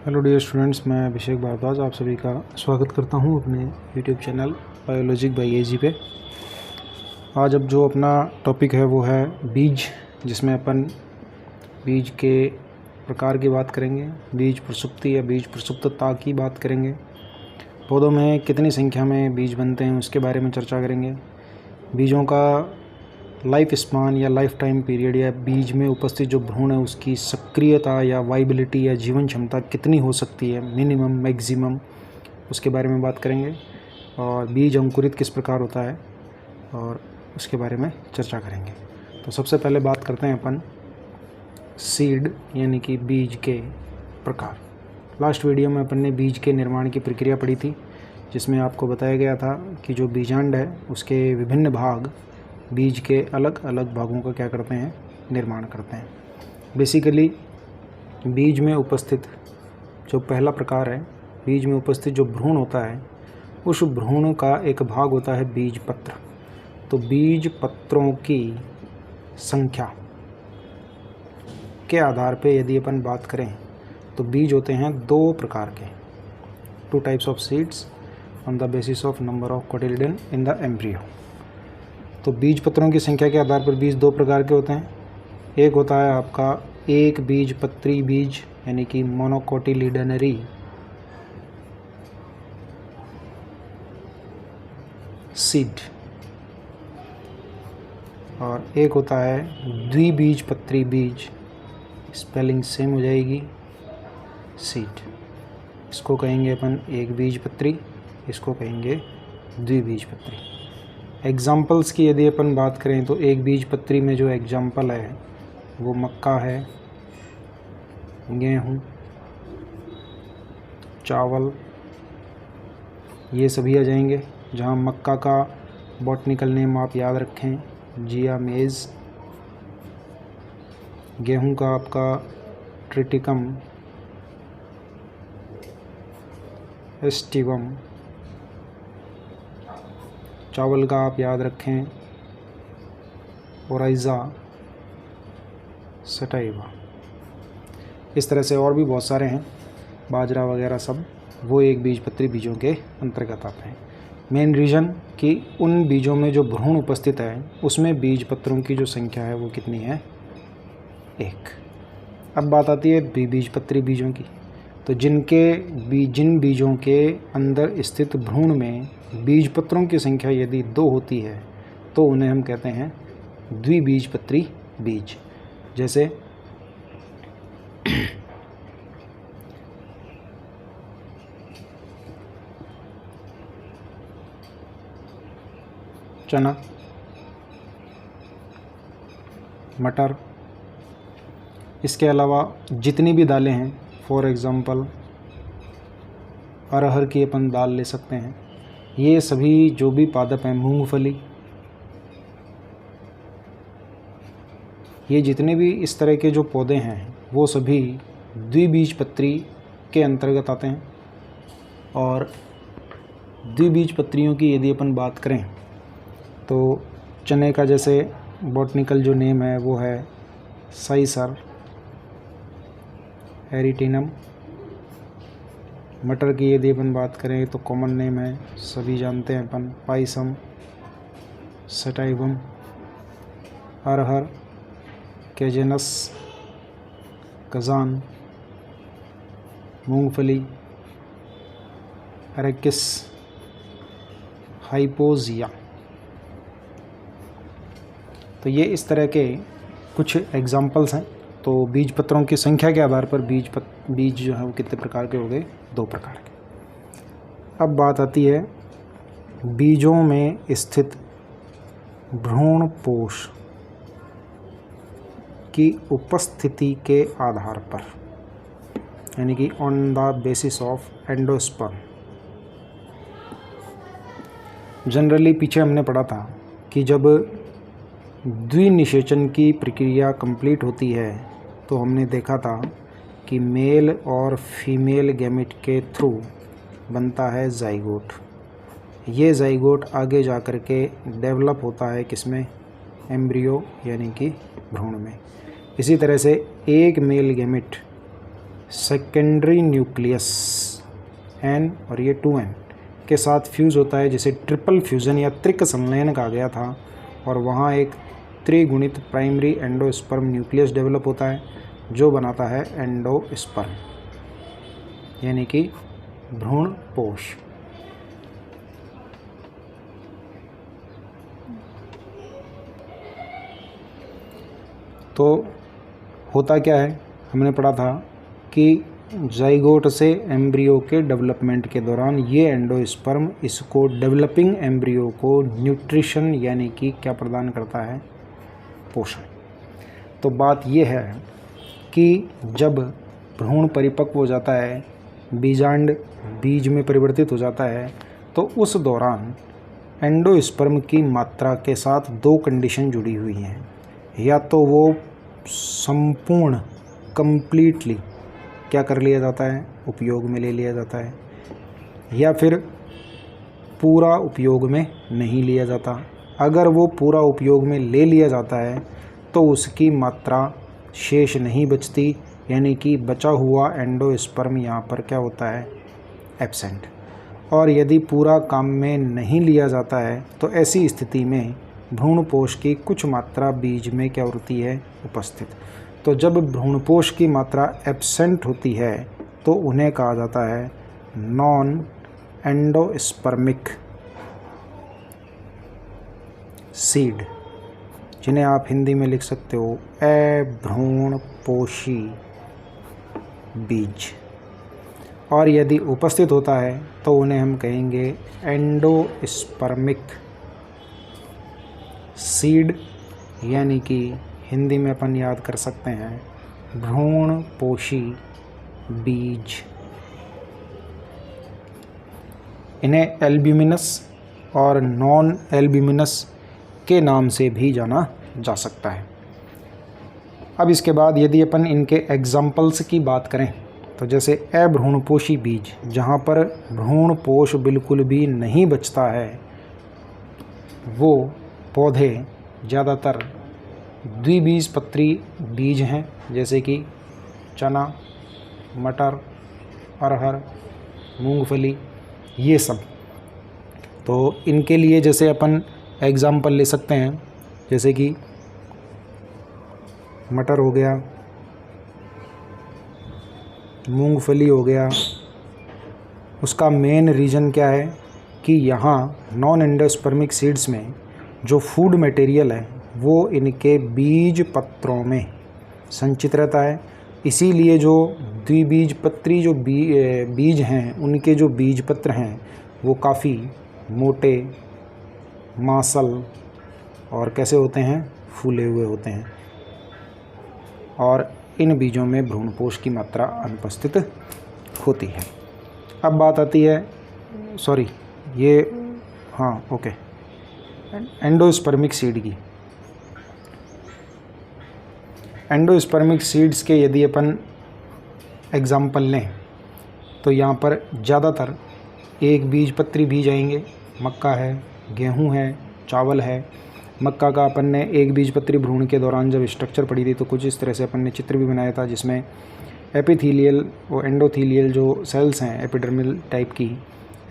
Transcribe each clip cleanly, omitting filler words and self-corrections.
Hello dear students, मैं अभिषेक भारद्वाज आप सभी का स्वागत करता हूं अपने YouTube channel biologic by AG पे। आज अब जो अपना टॉपिक है वो है बीज, जिसमें अपन बीज के प्रकार की बात करेंगे, बीज प्रसुप्ति या बीज प्रसुप्तता की बात करेंगे, पौधों में कितनी संख्या में बीज बनते हैं उसके बारे में चर्चा करेंगे, बीजों का लाइफ स्पान या लाइफ टाइम पीरियड या बीज में उपस्थित जो भ्रूण है उसकी सक्रियता या वाइबिलिटी या जीवन क्षमता कितनी हो सकती है, मिनिमम मैक्सिमम, उसके बारे में बात करेंगे। और बीज अंकुरित किस प्रकार होता है और उसके बारे में चर्चा करेंगे। तो सबसे पहले बात करते हैं अपन सीड यानी कि बीज के प्रकार। लास्ट वीडियो में अपन ने बीज के निर्माण की प्रक्रिया पढ़ी थी, जिसमें आपको बताया गया था कि जो बीजांड है उसके विभिन्न भाग बीज के अलग अलग भागों का क्या करते हैं, निर्माण करते हैं। बेसिकली बीज में उपस्थित जो पहला प्रकार है, बीज में उपस्थित जो भ्रूण होता है उस भ्रूण का एक भाग होता है बीज पत्र। तो बीज पत्रों की संख्या के आधार पे यदि अपन बात करें तो बीज होते हैं दो प्रकार के, 2 types of seeds on the basis of number of cotyledon in the embryo. तो बीज पत्रों की संख्या के आधार पर बीज दो प्रकार के होते हैं। एक होता है आपका एक बीज पत्री बीज यानी कि मोनोकोटिलिडनरी सीड, और एक होता है द्विबीज पत्री बीज, स्पेलिंग सेम हो जाएगी, सीड। इसको कहेंगे अपन एक बीज पत्री, इसको कहेंगे द्विबीज पत्री। एग्जाम्पल्स की यदि अपन बात करें तो एक बीज पत्री में जो एग्जाम्पल है वो मक्का है, गेहूँ, चावल, ये सभी आ जाएंगे। जहाँ मक्का का बॉटनिकल नेम आप याद रखें, जिया मेज़, गेहूँ का आपका ट्रिटिकम एस्टिवम, चावल का आप याद रखें ओराइज़ा सटाइवा। इस तरह से और भी बहुत सारे हैं, बाजरा वगैरह सब, वो एक बीजपत्री बीजों के अंतर्गत आते हैं। मेन रीज़न कि उन बीजों में जो भ्रूण उपस्थित है उसमें बीज पत्रों की जो संख्या है वो कितनी है, 1। अब बात आती है द्विबीजपत्री बीजों की। तो जिन बीजों के अंदर स्थित भ्रूण में बीज पत्रों की संख्या यदि 2 होती है तो उन्हें हम कहते हैं द्विबीजपत्री बीज। जैसे चना, मटर, इसके अलावा जितनी भी दालें हैं, फॉर एग्ज़ाम्पल अरहर की अपन दाल ले सकते हैं, ये सभी जो भी पादप हैं, मूंगफली, ये जितने भी इस तरह के जो पौधे हैं वो सभी द्विबीजपत्री के अंतर्गत आते हैं। और द्विबीजपत्रियों की यदि अपन बात करें तो चने का जैसे बॉटनिकल जो नेम है वो है साइसर एरिटिनम। मटर की यदि अपन बात करें तो कॉमन नेम है, सभी जानते हैं अपन, पाइसम सटाइवम। अरहर कैजेनस कजान। मूंगफली अरेकिस हाइपोजिया। तो ये इस तरह के कुछ एग्जाम्पल्स हैं। तो बीज पत्रों की संख्या के आधार पर बीज जो है वो कितने प्रकार के हो गए, 2 प्रकार के। अब बात आती है बीजों में स्थित भ्रूणपोष की उपस्थिति के आधार पर, यानी कि on the basis of endosperm. Generally पीछे हमने पढ़ा था कि जब द्विनिषेचन की प्रक्रिया कंप्लीट होती है तो हमने देखा था कि मेल और फीमेल गैमेट के थ्रू बनता है जाइगोट। ये जाइगोट आगे जा कर के डेवलप होता है किसमें, एम्ब्रियो यानी कि भ्रूण में। इसी तरह से एक male gamete secondary nucleus N और ये 2N के साथ फ्यूज़ होता है, जिसे ट्रिपल फ्यूज़न या त्रिक संलयन कहा गया था, और वहाँ एक त्रिगुणित प्राइमरी एंडोस्पर्म न्यूक्लियस डेवलप होता है जो बनाता है एंडोस्पर्म यानी कि भ्रूणपोष। तो होता क्या है, हमने पढ़ा था कि जाइगोट से एम्ब्रियो के डेवलपमेंट के दौरान ये एंडोस्पर्म इसको डेवलपिंग एम्ब्रियो को न्यूट्रिशन यानी कि क्या प्रदान करता है, पोषण। तो बात ये है कि जब भ्रूण परिपक्व हो जाता है, बीजांड बीज में परिवर्तित हो जाता है, तो उस दौरान एंडोस्पर्म की मात्रा के साथ दो कंडीशन जुड़ी हुई हैं। या तो वो संपूर्ण कंप्लीटली क्या कर लिया जाता है, उपयोग में ले लिया जाता है, या फिर पूरा उपयोग में नहीं लिया जाता। अगर वो पूरा उपयोग में ले लिया जाता है तो उसकी मात्रा शेष नहीं बचती, यानी कि बचा हुआ एंडोस्पर्म यहाँ पर क्या होता है, एब्सेंट। और यदि पूरा काम में नहीं लिया जाता है तो ऐसी स्थिति में भ्रूणपोष की कुछ मात्रा बीज में क्या होती है, उपस्थित। तो जब भ्रूणपोष की मात्रा एब्सेंट होती है तो उन्हें कहा जाता है नॉन एंडोस्पर्मिक सीड, जिन्हें आप हिंदी में लिख सकते हो अभ्रूणपोषी बीज। और यदि उपस्थित होता है तो उन्हें हम कहेंगे एंडोस्पर्मिक सीड, यानी कि हिंदी में अपन याद कर सकते हैं भ्रूणपोषी बीज। इन्हें एल्ब्यूमिनस और नॉन एल्ब्यूमिनस के नाम से भी जाना जा सकता है। अब इसके बाद यदि अपन इनके एग्जाम्पल्स की बात करें तो जैसे अभ्रूणपोषी बीज, जहाँ पर भ्रूणपोष बिल्कुल भी नहीं बचता है, वो पौधे ज़्यादातर द्विबीजपत्री बीज हैं, जैसे कि चना, मटर, अरहर, मूंगफली, ये सब। तो इनके लिए जैसे अपन एग्ज़ाम्पल ले सकते हैं, जैसे कि मटर हो गया, मूंगफली हो गया। उसका मेन रीज़न क्या है कि यहाँ नॉन एंडोस्पर्मिक सीड्स में जो फूड मटेरियल है वो इनके बीज पत्रों में संचित रहता है। इसीलिए जो द्विबीजपत्री जो बीज हैं, उनके जो बीज पत्र हैं वो काफ़ी मोटे, मांसल और कैसे होते हैं, फूले हुए होते हैं। और इन बीजों में भ्रूणपोष की मात्रा अनुपस्थित होती है। अब बात आती है, सॉरी ये हाँ ओके, एंडोस्पर्मिक सीड की। एंडोस्पर्मिक सीड्स के यदि अपन एग्ज़ाम्पल लें तो यहाँ पर ज़्यादातर एक बीजपत्री बीज आएंगे। मक्का है, गेहूँ है, चावल है। मक्का का अपन ने एक बीजपत्री भ्रूण के दौरान जब स्ट्रक्चर पढ़ी थी तो कुछ इस तरह से अपन ने चित्र भी बनाया था, जिसमें एपिथीलियल और एंडोथीलियल जो सेल्स हैं एपिडर्मल टाइप की,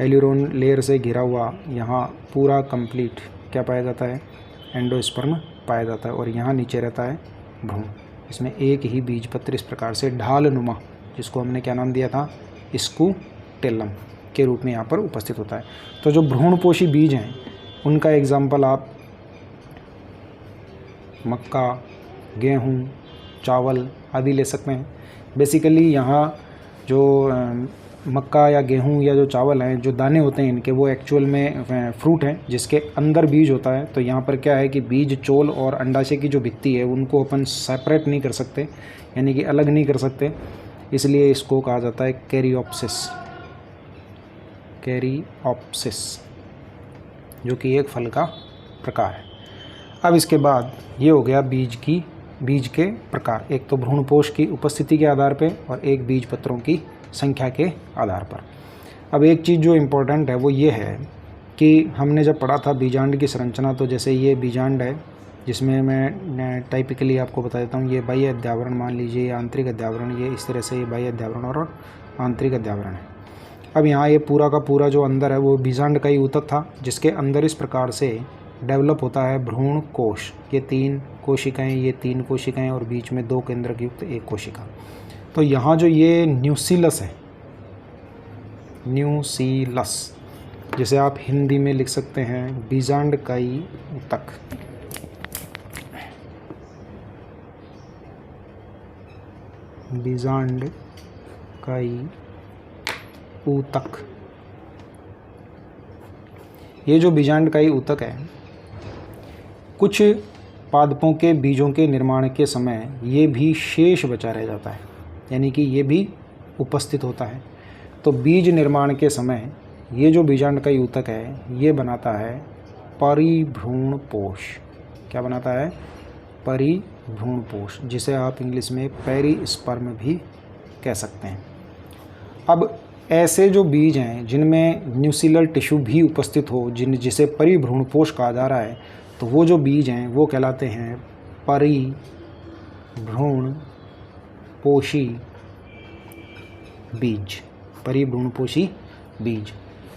एल्यूरोन लेयर से घिरा हुआ, यहाँ पूरा कंप्लीट क्या पाया जाता है, एंडोस्पर्म पाया जाता है। और यहाँ नीचे रहता है भ्रूण। इसमें एक ही बीजपत्र इस प्रकार से ढाल नुमा, जिसको हमने क्या नाम दिया था, स्कूटेलम के रूप में यहाँ पर उपस्थित होता है। तो जो भ्रूणपोषी बीज हैं उनका एग्जाम्पल आप मक्का, गेहूँ, चावल आदि ले सकते हैं। बेसिकली यहाँ जो मक्का या गेहूँ या जो चावल हैं, जो दाने होते हैं इनके, वो एक्चुअल में फ्रूट हैं जिसके अंदर बीज होता है। तो यहाँ पर क्या है कि बीज, चोल और अंडाशय की जो भित्ति है उनको अपन सेपरेट नहीं कर सकते, यानी कि अलग नहीं कर सकते, इसलिए इसको कहा जाता है कैरियोप्सिस। कैरियोप्सिस जो कि एक फल का प्रकार है। अब इसके बाद ये हो गया बीज के प्रकार, एक तो भ्रूणपोष की उपस्थिति के आधार पे और एक बीज पत्रों की संख्या के आधार पर। अब एक चीज़ जो इम्पोर्टेंट है वो ये है कि हमने जब पढ़ा था बीजांड की संरचना, तो जैसे ये बीजांड है, जिसमें मैं टाइपिकली आपको बता देता हूँ। ये बाह्य अध्यावरण मान लीजिए, ये आंतरिक अध्यावरण, ये इस तरह से ये बाह्य अध्यावरण और आंतरिक अध्यावरण है। अब यहाँ ये पूरा का पूरा जो अंदर है वो बीजांडकायी ऊतक था, जिसके अंदर इस प्रकार से डेवलप होता है भ्रूण कोश। ये 3 कोशिकाएँ, ये 3 कोशिकाएँ और बीच में 2 केंद्रक युक्त 1 कोशिका। तो यहाँ जो ये न्यूसिलस है, न्यूसिलस, जिसे आप हिंदी में लिख सकते हैं बीजांडकायी ऊतक। बीजांडकायी ऊतक, ये जो बीजांडकायी ऊतक है, कुछ पादपों के बीजों के निर्माण के समय ये भी शेष बचा रह जाता है, यानी कि ये भी उपस्थित होता है। तो बीज निर्माण के समय ये जो बीजांडकायी ऊतक है ये बनाता है परिभ्रूणपोष। क्या बनाता है? परिभ्रूणपोष, जिसे आप इंग्लिश में पेरिस्पर्म भी कह सकते हैं। अब ऐसे जो बीज हैं जिनमें न्यूसिलर टिश्यू भी उपस्थित हो, जिसे परिभ्रूणपोष कहा जा रहा है, तो वो जो बीज हैं वो कहलाते हैं परिभ्रूणपोषी बीज। परिभ्रूणपोषी बीज।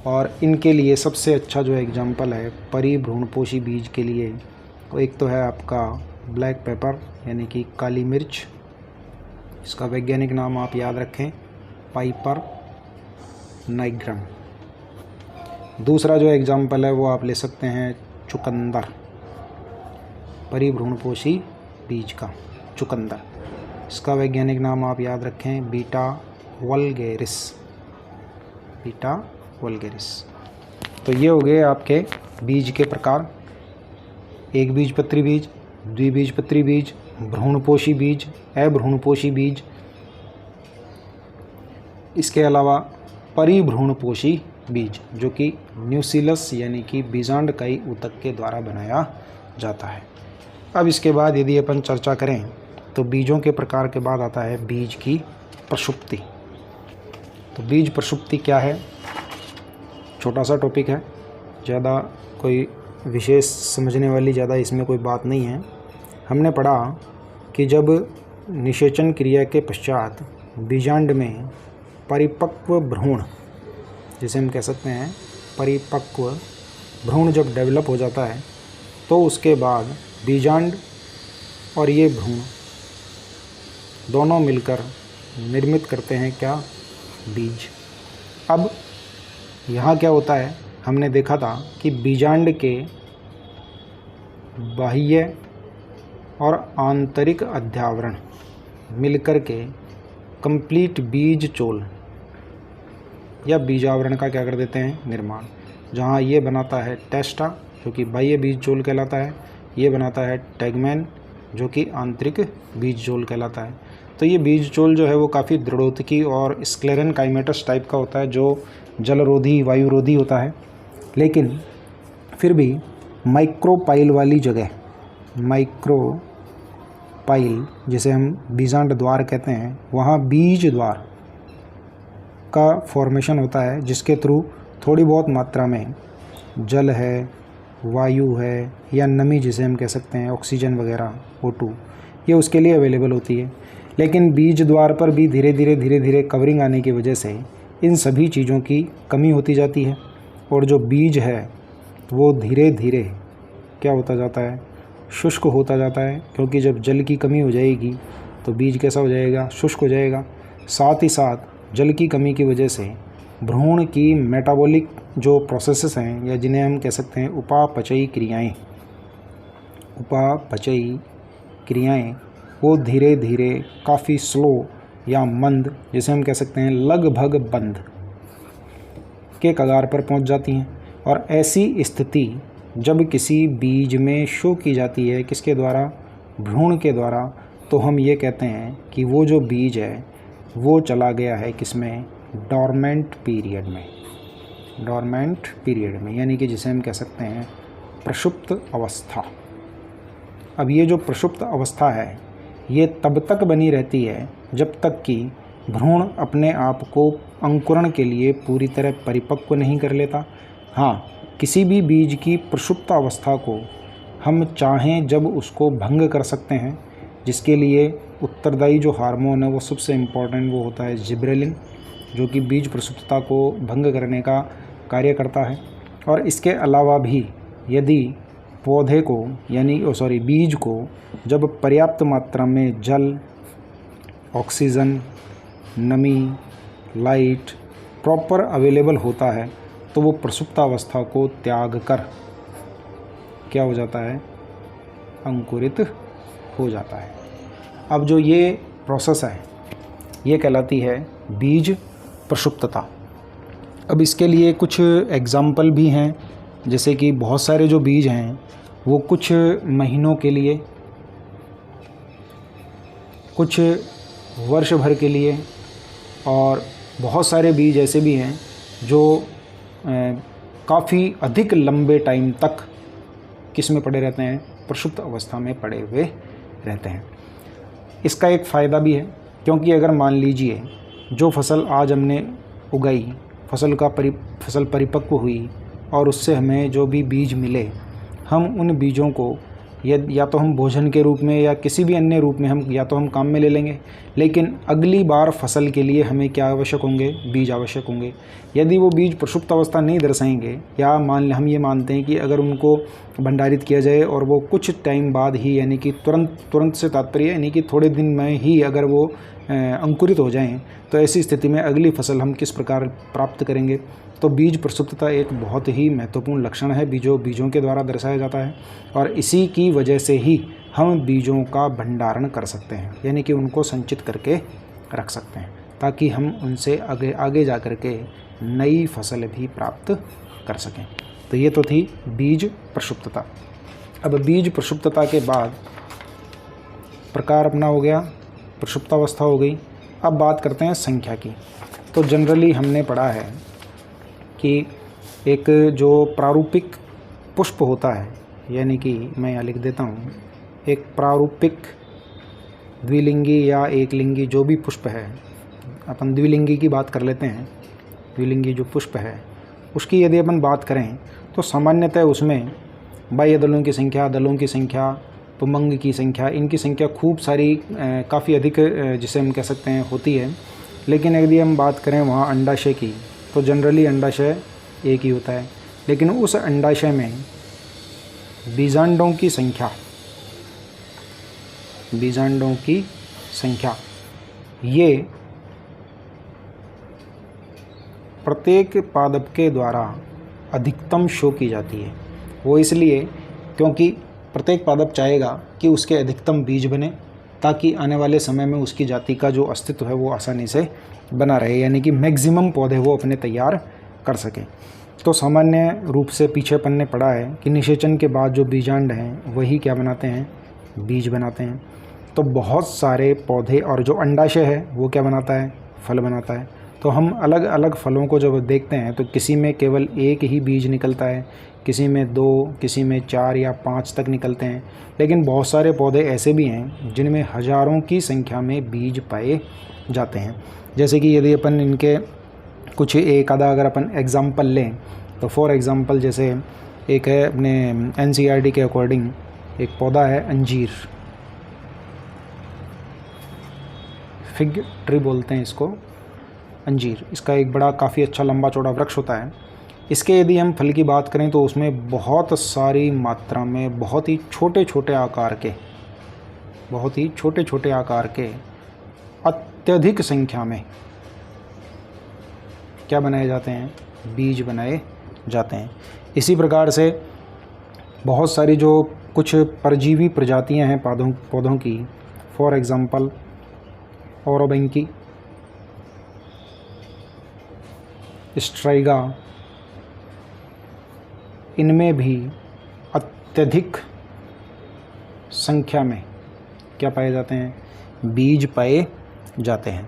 और इनके लिए सबसे अच्छा जो एग्जाम्पल है परिभ्रूणपोषी बीज के लिए, तो एक तो है आपका ब्लैक पेपर यानी कि काली मिर्च, इसका वैज्ञानिक नाम आप याद रखें पाइपर नाइग्रम। दूसरा जो एग्जाम्पल है वो आप ले सकते हैं चुकंदर, परिभ्रूणपोषी बीज का चुकंदर, इसका वैज्ञानिक नाम आप याद रखें बीटा वल्गैरिस। Beta vulgaris. तो ये हो गए आपके बीज के प्रकार, एक बीजपत्री बीज, द्विबीजपत्री बीज, भ्रूणपोषी बीज, अभ्रूणपोषी बीज, इसके अलावा परिभ्रूणपोषी बीज जो कि न्यूसिलस यानी कि बीजांडकायी ऊतक के द्वारा बनाया जाता है। अब इसके बाद यदि अपन चर्चा करें तो बीजों के प्रकार के बाद आता है बीज की प्रसुप्ति। तो बीज प्रसुप्ति क्या है? छोटा सा टॉपिक है, ज़्यादा कोई विशेष समझने वाली ज़्यादा इसमें कोई बात नहीं है। हमने पढ़ा कि जब निषेचन क्रिया के पश्चात बीजांड में परिपक्व भ्रूण, जिसे हम कह सकते हैं परिपक्व भ्रूण जब डेवलप हो जाता है तो उसके बाद बीजांड और ये भ्रूण दोनों मिलकर निर्मित करते हैं क्या? बीज। अब यहाँ क्या होता है, हमने देखा था कि बीजांड के बाह्य और आंतरिक अध्यावरण मिलकर के कंप्लीट बीज चोल या बीजावरण का क्या कर देते हैं? निर्माण। जहाँ ये बनाता है टेस्टा जो कि बाह्य बीज चोल कहलाता है, ये बनाता है टैगमैन जो कि आंतरिक बीज चोल कहलाता है। तो ये बीज चोल जो है वो काफ़ी दृढ़ोत्तकी और स्क्लेरेनकाइमेटस टाइप का होता है जो जलरोधी वायुरोधी होता है, लेकिन फिर भी माइक्रोपाइल वाली जगह, माइक्रोपाइल जिसे हम बीजांड द्वार कहते हैं, वहाँ बीज द्वार का फॉर्मेशन होता है जिसके थ्रू थोड़ी बहुत मात्रा में जल है, वायु है या नमी जिसे हम कह सकते हैं ऑक्सीजन वगैरह O2, ये उसके लिए अवेलेबल होती है। लेकिन बीज द्वार पर भी धीरे धीरे कवरिंग आने की वजह से इन सभी चीज़ों की कमी होती जाती है और जो बीज है वो धीरे धीरे क्या होता जाता है? शुष्क होता जाता है, क्योंकि जब जल की कमी हो जाएगी तो बीज कैसा हो जाएगा? शुष्क हो जाएगा। साथ ही साथ जल की कमी की वजह से भ्रूण की मेटाबॉलिक जो प्रोसेसेस हैं या जिन्हें हम कह सकते हैं उपापचयी क्रियाएं वो धीरे धीरे काफ़ी स्लो या मंद, जिसे हम कह सकते हैं लगभग बंद के कगार पर पहुंच जाती हैं। और ऐसी स्थिति जब किसी बीज में शो की जाती है, किसके द्वारा? भ्रूण के द्वारा, तो हम ये कहते हैं कि वो जो बीज है वो चला गया है किसमें? डॉर्मेंट पीरियड में, यानी कि जिसे हम कह सकते हैं प्रसुप्त अवस्था। अब ये जो प्रसुप्त अवस्था है ये तब तक बनी रहती है जब तक कि भ्रूण अपने आप को अंकुरण के लिए पूरी तरह परिपक्व नहीं कर लेता। हाँ, किसी भी बीज की प्रसुप्त अवस्था को हम चाहें जब उसको भंग कर सकते हैं, जिसके लिए उत्तरदायी जो हार्मोन है वो सबसे इम्पॉर्टेंट वो होता है जिब्रेलिन, जो कि बीज प्रसुप्तता को भंग करने का कार्य करता है। और इसके अलावा भी यदि पौधे को बीज को जब पर्याप्त मात्रा में जल, ऑक्सीजन, नमी, लाइट प्रॉपर अवेलेबल होता है तो वो प्रसुप्तावस्था को त्याग कर क्या हो जाता है, अंकुरित हो जाता है। अब जो ये प्रोसेस है ये कहलाती है बीज प्रसुप्तता। अब इसके लिए कुछ एग्जाम्पल भी हैं, जैसे कि बहुत सारे जो बीज हैं वो कुछ महीनों के लिए, कुछ वर्ष भर के लिए, और बहुत सारे बीज ऐसे भी हैं जो काफ़ी अधिक लंबे टाइम तक किस में पड़े रहते हैं, प्रसुप्त अवस्था में पड़े हुए रहते हैं। इसका एक फ़ायदा भी है, क्योंकि अगर मान लीजिए जो फसल आज हमने उगाई, फसल परिपक्व हुई और उससे हमें जो भी बीज मिले, हम उन बीजों को या तो हम भोजन के रूप में या किसी भी अन्य रूप में हम काम में ले लेंगे, लेकिन अगली बार फसल के लिए हमें क्या आवश्यक होंगे, बीज आवश्यक होंगे। यदि वो बीज प्रसुप्त अवस्था नहीं दर्शाएंगे, या हम ये मानते हैं कि अगर उनको भंडारित किया जाए और वो कुछ टाइम बाद ही, यानी कि तुरंत से तात्पर्य यानी कि थोड़े दिन में ही अगर वो अंकुरित हो जाएं, तो ऐसी स्थिति में अगली फसल हम किस प्रकार प्राप्त करेंगे। तो बीज प्रसुप्तता एक बहुत ही महत्वपूर्ण लक्षण है, बीजों के द्वारा दर्शाया जाता है, और इसी की वजह से ही हम बीजों का भंडारण कर सकते हैं, यानी कि उनको संचित करके रख सकते हैं, ताकि हम उनसे आगे जा कर के नई फसल भी प्राप्त कर सकें। तो ये तो थी बीज प्रसुप्तता। अब बीज प्रसुप्तता के बाद प्रकार अपना हो गया, प्रसुप्तावस्था हो गई। अब बात करते हैं संख्या की। तो जनरली हमने पढ़ा है कि एक जो प्रारूपिक पुष्प होता है, यानी कि मैं यहाँ लिख देता हूँ, एक प्रारूपिक द्विलिंगी या एक लिंगी जो भी पुष्प है, अपन द्विलिंगी की बात कर लेते हैं। द्विलिंगी जो पुष्प है उसकी यदि अपन बात करें तो सामान्यतः उसमें बाह्य दलों की संख्या, दलों की संख्या, पुंबंग की संख्या, इनकी संख्या खूब सारी काफ़ी अधिक जिसे हम कह सकते हैं होती है। लेकिन यदि हम बात करें वहाँ अंडाशय की, तो जनरली अंडाशय एक ही होता है, लेकिन उस अंडाशय में बीजांडों की संख्या ये प्रत्येक पादप के द्वारा अधिकतम शो की जाती है। वो इसलिए क्योंकि प्रत्येक पादप चाहेगा कि उसके अधिकतम बीज बने, ताकि आने वाले समय में उसकी जाति का जो अस्तित्व है वो आसानी से बना रहे, यानी कि मैक्सिमम पौधे वो अपने तैयार कर सके। तो सामान्य रूप से पीछे अपन ने पढ़ा है कि निषेचन के बाद जो बीजांड हैं वही क्या बनाते हैं, बीज बनाते हैं। तो बहुत सारे पौधे, और जो अंडाशय है वो क्या बनाता है, फल बनाता है। तो हम अलग अलग फलों को जब देखते हैं तो किसी में केवल एक ही बीज निकलता है, किसी में 2, किसी में 4 या 5 तक निकलते हैं। लेकिन बहुत सारे पौधे ऐसे भी हैं जिनमें हज़ारों की संख्या में बीज पाए जाते हैं। जैसे कि यदि अपन इनके कुछ एक आधा अगर अपन एग्ज़ाम्पल लें, तो फॉर एग्ज़ाम्पल जैसे एक है अपने NCERT के अकॉर्डिंग एक पौधा है अंजीर, फिग ट्री बोलते हैं इसको, अंजीर। इसका एक बड़ा काफ़ी अच्छा लंबा चौड़ा वृक्ष होता है। इसके यदि हम फल की बात करें तो उसमें बहुत सारी मात्रा में बहुत ही छोटे छोटे आकार के अत्यधिक संख्या में क्या बनाए जाते हैं, बीज बनाए जाते हैं। इसी प्रकार से बहुत सारी जो कुछ परजीवी प्रजातियां हैं पौधों की, फॉर एग्ज़ाम्पल औरोबैंकी, स्ट्राइगा, इनमें भी अत्यधिक संख्या में क्या पाए जाते हैं, बीज पाए जाते हैं।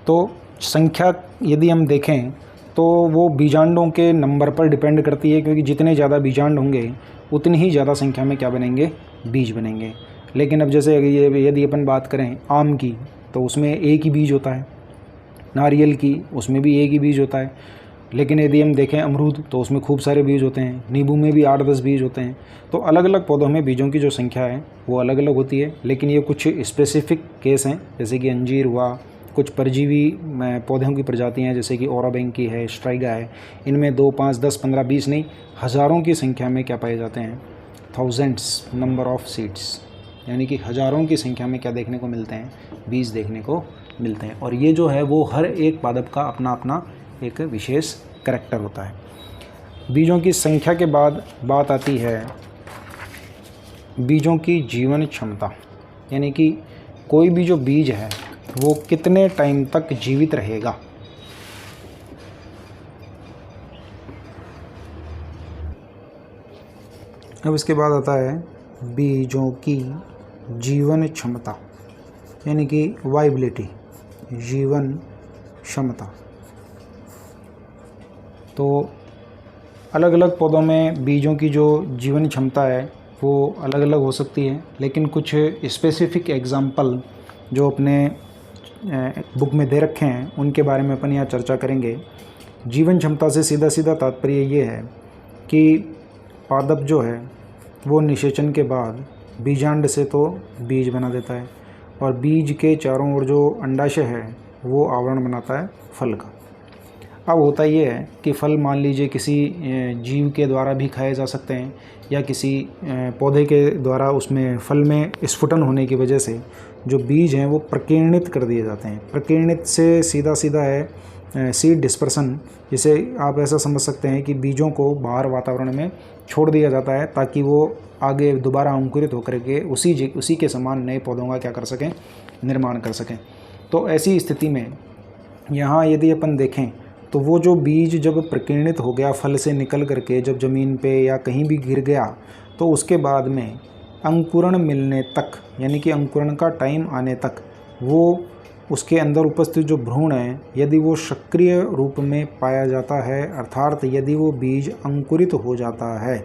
तो संख्या यदि हम देखें तो वो बीजांडों के नंबर पर डिपेंड करती है, क्योंकि जितने ज़्यादा बीजांड होंगे उतनी ही ज़्यादा संख्या में क्या बनेंगे, बीज बनेंगे। लेकिन अब जैसे यदि अपन बात करें आम की, तो उसमें एक ही बीज होता है, नारियल की उसमें भी एक ही बीज होता है, लेकिन यदि हम देखें अमरूद तो उसमें खूब सारे बीज होते हैं, नींबू में भी 8-10 बीज होते हैं। तो अलग अलग पौधों में बीजों की जो संख्या है वो अलग अलग होती है। लेकिन ये कुछ स्पेसिफिक केस हैं, जैसे कि अंजीर हुआ, कुछ परजीवी पौधों की प्रजातियाँ हैं जैसे कि ओराबैंकी है, स्ट्राइगा है, इनमें 2, 5, 10, 15, 20 नहीं, हज़ारों की संख्या में क्या पाए जाते हैं, थाउजेंड्स नंबर ऑफ सीड्स, यानी कि हज़ारों की संख्या में क्या देखने को मिलते हैं, बीज देखने को मिलते हैं। और ये जो है वो हर एक पादप का अपना अपना एक विशेष करैक्टर होता है। बीजों की संख्या के बाद बात आती है बीजों की जीवन क्षमता, यानी कि कोई भी जो बीज है वो कितने टाइम तक जीवित रहेगा। अब इसके बाद आता है बीजों की जीवन क्षमता, यानी कि वाइबिलिटी, जीवन क्षमता। तो अलग अलग पौधों में बीजों की जो जीवन क्षमता है वो अलग अलग हो सकती है, लेकिन कुछ स्पेसिफिक एग्जाम्पल जो अपने बुक में दे रखे हैं उनके बारे में अपन यहाँ चर्चा करेंगे। जीवन क्षमता से सीधा सीधा तात्पर्य ये है कि पादप जो है वो निषेचन के बाद बीजांड से तो बीज बना देता है, और बीज के चारों ओर जो अंडाशय है वो आवरण बनाता है फल का। अब होता ये है कि फल मान लीजिए किसी जीव के द्वारा भी खाए जा सकते हैं, या किसी पौधे के द्वारा उसमें फल में स्फुटन होने की वजह से जो बीज हैं वो प्रकीर्णित कर दिए जाते हैं। प्रकीर्णित से सीधा सीधा है सीड डिस्पर्सन, जिसे आप ऐसा समझ सकते हैं कि बीजों को बाहर वातावरण में छोड़ दिया जाता है ताकि वो आगे दोबारा अंकुरित होकर के उसी के समान नए पौधों का क्या कर सकें, निर्माण कर सकें। तो ऐसी स्थिति में यहाँ यदि अपन देखें तो वो जो बीज जब प्रकीर्णित हो गया, फल से निकल करके जब ज़मीन पे या कहीं भी गिर गया, तो उसके बाद में अंकुरण मिलने तक, यानी कि अंकुरण का टाइम आने तक, वो उसके अंदर उपस्थित जो भ्रूण है यदि वो सक्रिय रूप में पाया जाता है, अर्थात यदि वो बीज अंकुरित हो जाता है,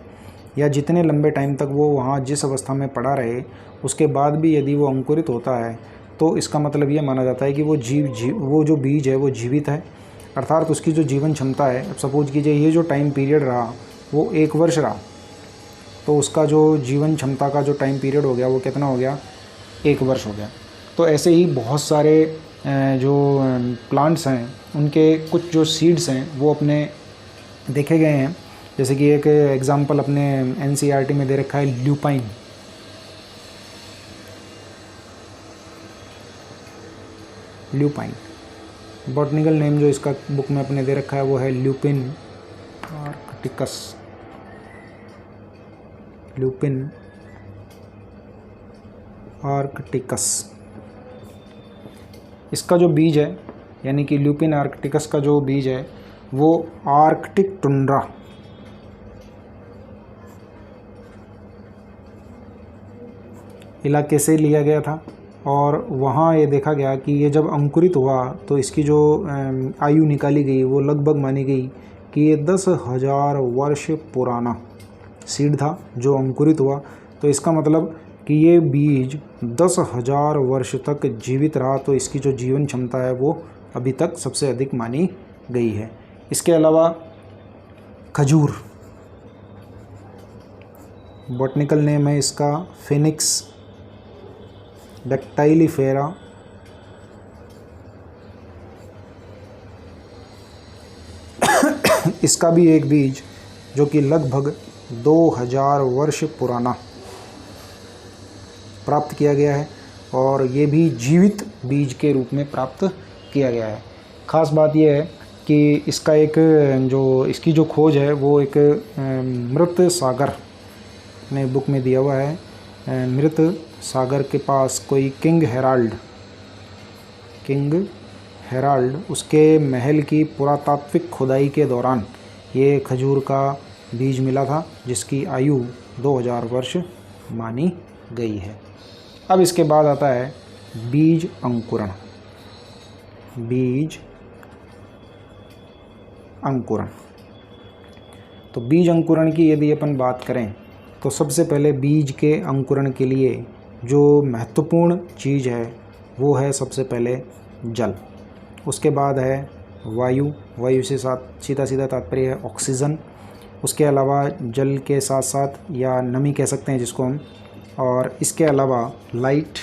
या जितने लंबे टाइम तक वो वहाँ जिस अवस्था में पड़ा रहे उसके बाद भी यदि वो अंकुरित होता है, तो इसका मतलब ये माना जाता है कि वो जो बीज है वो जीवित है, अर्थात उसकी जो जीवन क्षमता है। अब सपोज कीजिए ये जो टाइम पीरियड रहा वो 1 वर्ष रहा, तो उसका जो जीवन क्षमता का जो टाइम पीरियड हो गया वो कितना हो गया, 1 वर्ष हो गया। तो ऐसे ही बहुत सारे जो प्लांट्स हैं उनके कुछ जो सीड्स हैं वो अपने देखे गए हैं, जैसे कि एक एग्जांपल अपने NCERT में दे रखा है ल्यूपाइन। ल्यूपाइन बॉटनिकल नेम जो इसका बुक में अपने दे रखा है वो है ल्यूपिन आर्कटिकस। ल्यूपिन आर्कटिकस, इसका जो बीज है, यानी कि ल्यूपिन आर्कटिकस का जो बीज है वो आर्कटिक टुंड्रा इलाके से लिया गया था, और वहाँ ये देखा गया कि ये जब अंकुरित हुआ तो इसकी जो आयु निकाली गई वो लगभग मानी गई कि ये 10,000 वर्ष पुराना सीड था जो अंकुरित हुआ। तो इसका मतलब कि ये बीज 10,000 वर्ष तक जीवित रहा, तो इसकी जो जीवन क्षमता है वो अभी तक सबसे अधिक मानी गई है। इसके अलावा खजूर, बॉटनिकल नेम है इसका फिनिक्स डैक्टाइलिफेरा। इसका भी एक बीज जो कि लगभग 2000 वर्ष पुराना प्राप्त किया गया है, और ये भी जीवित बीज के रूप में प्राप्त किया गया है। ख़ास बात यह है कि इसका इसकी जो खोज है वो एक मृत सागर ने बुक में दिया हुआ है। मृत सागर के पास कोई किंग हेराल्ड उसके महल की पुरातात्विक खुदाई के दौरान ये खजूर का बीज मिला था, जिसकी आयु 2000 वर्ष मानी गई है। अब इसके बाद आता है बीज अंकुरण। बीज अंकुरण, तो बीज अंकुरण की यदि अपन बात करें तो सबसे पहले बीज के अंकुरण के लिए जो महत्वपूर्ण चीज़ है वो है सबसे पहले जल, उसके बाद है वायु, वायु से साथ सीधा सीधा तात्पर्य है ऑक्सीजन, उसके अलावा जल के साथ साथ या नमी कह सकते हैं जिसको हम, और इसके अलावा लाइट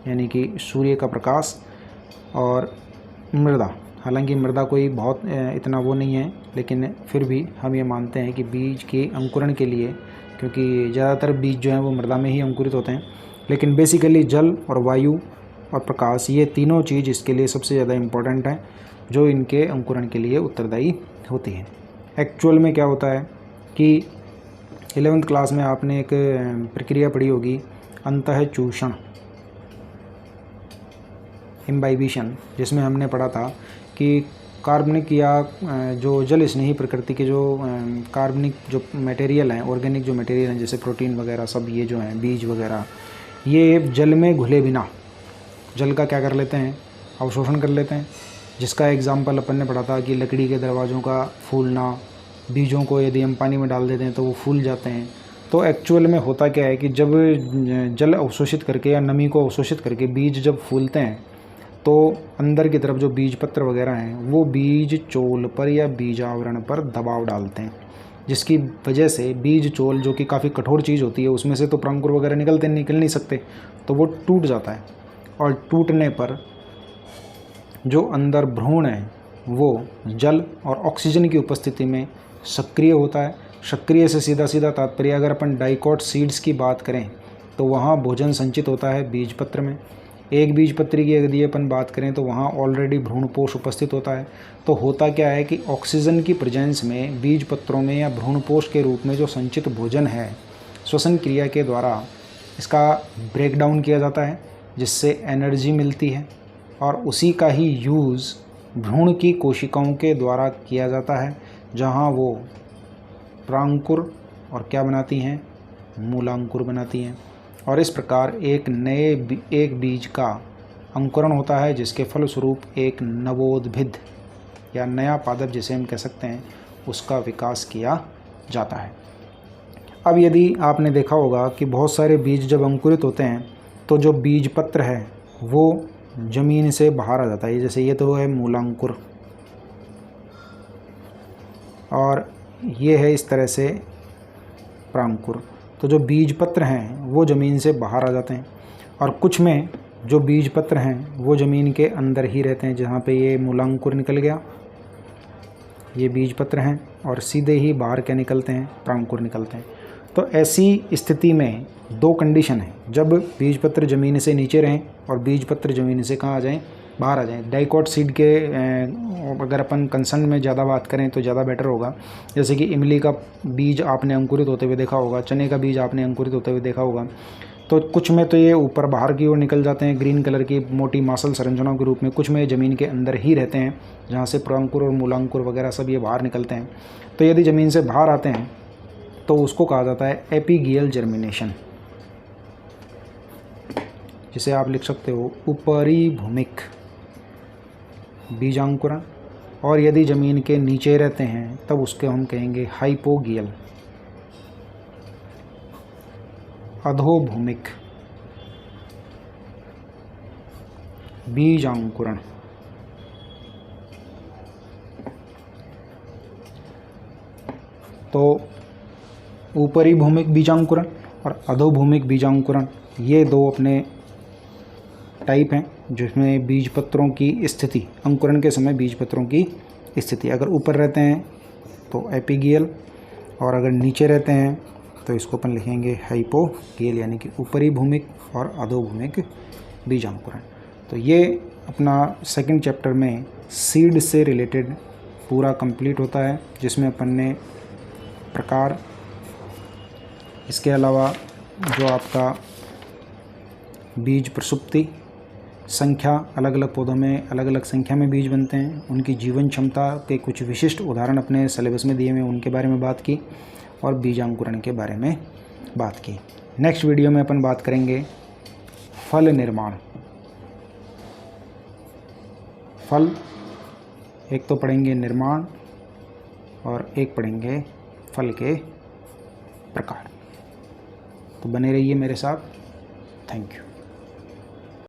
यानी कि सूर्य का प्रकाश, और मृदा। हालांकि मृदा कोई बहुत इतना वो नहीं है, लेकिन फिर भी हम ये मानते हैं कि बीज के अंकुरण के लिए, क्योंकि ज़्यादातर बीज जो हैं वो मृदा में ही अंकुरित होते हैं, लेकिन बेसिकली जल और वायु और प्रकाश, ये तीनों चीज़ इसके लिए सबसे ज़्यादा इम्पोर्टेंट है, जो इनके अंकुरण के लिए उत्तरदायी होती है। एक्चुअल में क्या होता है कि 11th क्लास में आपने एक प्रक्रिया पढ़ी होगी, अंतःचूषण, इम्बाइबिशन, जिसमें हमने पढ़ा था कि कार्बनिक या जो जल स्नेही प्रकृति के जो कार्बनिक जो मटेरियल हैं, ऑर्गेनिक जो मटेरियल हैं, जैसे प्रोटीन वगैरह सब, ये जो हैं बीज वगैरह, ये जल में घुले बिना जल का क्या कर लेते हैं, अवशोषण कर लेते हैं। जिसका एग्जाम्पल अपन ने पढ़ा था कि लकड़ी के दरवाज़ों का फूलना, बीजों को यदि हम पानी में डाल देते हैं तो वो फूल जाते हैं। तो एक्चुअल में होता क्या है कि जब जल अवशोषित करके या नमी को अवशोषित करके बीज जब फूलते हैं, तो अंदर की तरफ जो बीज पत्र वगैरह हैं वो बीज चोल पर या बीज आवरण पर दबाव डालते हैं, जिसकी वजह से बीज चोल, जो कि काफ़ी कठोर चीज़ होती है, उसमें से तो प्रांकुर वगैरह निकल नहीं सकते, तो वो टूट जाता है। और टूटने पर जो अंदर भ्रूण है वो जल और ऑक्सीजन की उपस्थिति में सक्रिय होता है। सक्रिय से सीधा सीधा तात्पर्य, अगर अपन डाइकॉट सीड्स की बात करें तो वहाँ भोजन संचित होता है बीज पत्र में। एक बीज पत्री की यदि अपन बात करें तो वहाँ ऑलरेडी भ्रूणपोष उपस्थित होता है। तो होता क्या है कि ऑक्सीजन की प्रेजेंस में बीज पत्रों में या भ्रूणपोष के रूप में जो संचित भोजन है, श्वसन क्रिया के द्वारा इसका ब्रेक डाउन किया जाता है, जिससे एनर्जी मिलती है, और उसी का ही यूज़ भ्रूण की कोशिकाओं के द्वारा किया जाता है, जहाँ वो प्रांकुर और क्या बनाती हैं, मूलांकुर बनाती हैं। और इस प्रकार एक बीज का अंकुरण होता है, जिसके फलस्वरूप एक नवोद्भिद या नया पादप जिसे हम कह सकते हैं, उसका विकास किया जाता है। अब यदि आपने देखा होगा कि बहुत सारे बीज जब अंकुरित होते हैं तो जो बीज पत्र है वो ज़मीन से बाहर आ जाता है। जैसे ये तो है मूलांकुर, और ये है इस तरह से प्रांकुर। तो जो बीज पत्र हैं वो ज़मीन से बाहर आ जाते हैं, और कुछ में जो बीज पत्र हैं वो ज़मीन के अंदर ही रहते हैं। जहाँ पे ये मूलांकुर निकल गया, ये बीज पत्र हैं, और सीधे ही बाहर क्या निकलते हैं, प्रांकुर निकलते हैं। तो ऐसी स्थिति में दो कंडीशन है, जब बीज पत्र ज़मीन से नीचे रहें और बीज पत्र ज़मीन से कहाँ आ जाएं, बाहर आ जाएं। डाइकॉट सीड के अगर अपन कंसर्न में ज़्यादा बात करें तो ज़्यादा बेटर होगा। जैसे कि इमली का बीज आपने अंकुरित होते हुए देखा होगा, चने का बीज आपने अंकुरित होते हुए देखा होगा। तो कुछ में तो ये ऊपर बाहर की ओर निकल जाते हैं ग्रीन कलर की मोटी मासल संरचनाओं के रूप में, कुछ में ज़मीन के अंदर ही रहते हैं, जहाँ से प्रांकुर और मूलांकुर वगैरह सब ये बाहर निकलते हैं। तो यदि ज़मीन से बाहर आते हैं तो उसको कहा जाता है एपिगियल जर्मिनेशन, जिसे आप लिख सकते हो ऊपरी भूमिक बीजांकुरण। और यदि ज़मीन के नीचे रहते हैं तब उसके हम कहेंगे हाइपोगियल अधोभूमिक बीजांकुरण। तो ऊपरी भूमिक बीजांकुरण और अधोभूमिक बीजांकुरण, ये दो अपने टाइप हैं, जिसमें बीज पत्रों की स्थिति, अंकुरण के समय बीज पत्रों की स्थिति, अगर ऊपर रहते हैं तो एपिगियल, और अगर नीचे रहते हैं तो इसको अपन लिखेंगे हाइपोगियल, यानी कि ऊपरी भूमिक और अधोभूमिक बीजांकुरण। तो ये अपना सेकंड चैप्टर में सीड से रिलेटेड पूरा कंप्लीट होता है, जिसमें अपन ने प्रकार, इसके अलावा जो आपका बीज प्रसुप्ति, संख्या, अलग अलग पौधों में अलग अलग संख्या में बीज बनते हैं, उनकी जीवन क्षमता के कुछ विशिष्ट उदाहरण अपने सिलेबस में दिए हुए, उनके बारे में बात की, और बीजांकुरण के बारे में बात की। नेक्स्ट वीडियो में अपन बात करेंगे फल निर्माण। फल एक तो पढ़ेंगे निर्माण, और एक पढ़ेंगे फल के प्रकार। तो बने रहिए मेरे साथ। Thank you.